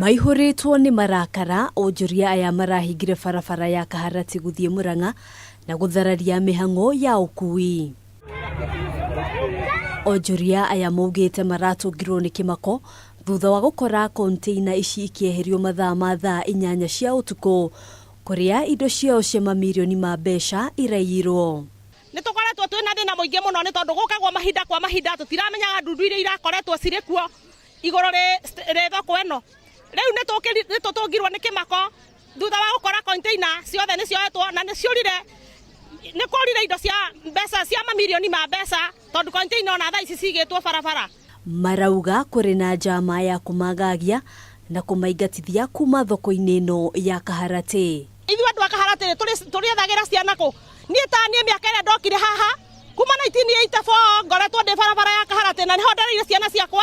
Maihoretwo ni marakara Onjoria aya marahingire barabara ya Kaharati guthii Murang'a na guthararia Mihang'o ya ũkui. Onjoria aya maugite maratungirwo ni kimako thutha wa gukora container ici ikieherio mathaa ma thaa 8 cia utuku kuria indo ciao cia mamirioni ma mbeca iraiyirwo. Nitukoretwo twina thina muingi muno ni tondu gukagwo mahinda kwa mahinda tutiramenyaga ndundu iria irakoretwo ciri kuo iguru ri thoko ino. Riu nitutungirwo ni kimako thutha wa gukora container ciothe ni cioetwo na ni ciurire ni kurire indo cia mbeca cia mamirioni ma mbeca tondu container na thaa ici cigitwo barabara. Marauga kuri na njama ya kumagagia na kumaingatithia kuma thoko-ini ino ya Kaharati. Ithuĩ andũ a Kaharati tũrĩethagira ciana kũ? Niĩ ta niĩ mĩaka ĩrĩa ndokire haha kuma 1984 ngoretwo ndĩ barabara ya Kaharati na niho ndereire ciana ciakwa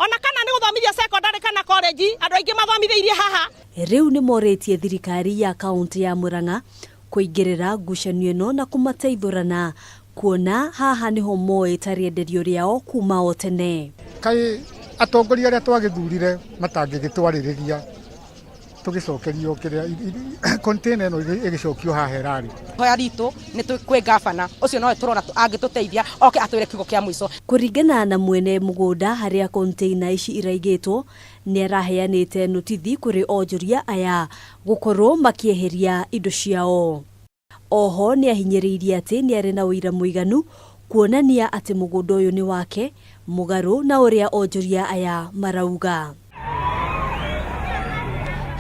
ona kana nĩ gũthomithia secondary kana college andũ aingĩ mathomithĩirie haha. Riu nĩ moretie thirikari ya kaunti ya Murang'a kuingĩrĩra ngucanio ĩno na kumateithũrana kuona haha niho moe tarĩenderio rĩao kuma o tene. Kai atongoria arĩa twagĩthurire matangĩgĩtwarĩrĩria tugicokerio kiria container ino igicokio haha irari. Hoya ritu ni kwĩ gavana ucio no turona angĩtũteithia oke atwĩre kiugo kia mwico. Kuringana na mwene mugunda haria container ici iraigĩtwo ni araheanĩte notithi kuri Onjoria aya gukorwo makieheria indo ciao. Oho ni ahinyĩrĩirie atĩ ni arĩ na ũira mũiganu kuonania atĩ mugunda ũyũ ni wake mugaru na ũrĩa Onjoria aya marauga.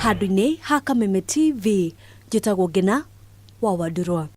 Handũ-inĩ ha Kameme TV, njĩtagwo Ngina wa Wandurwa.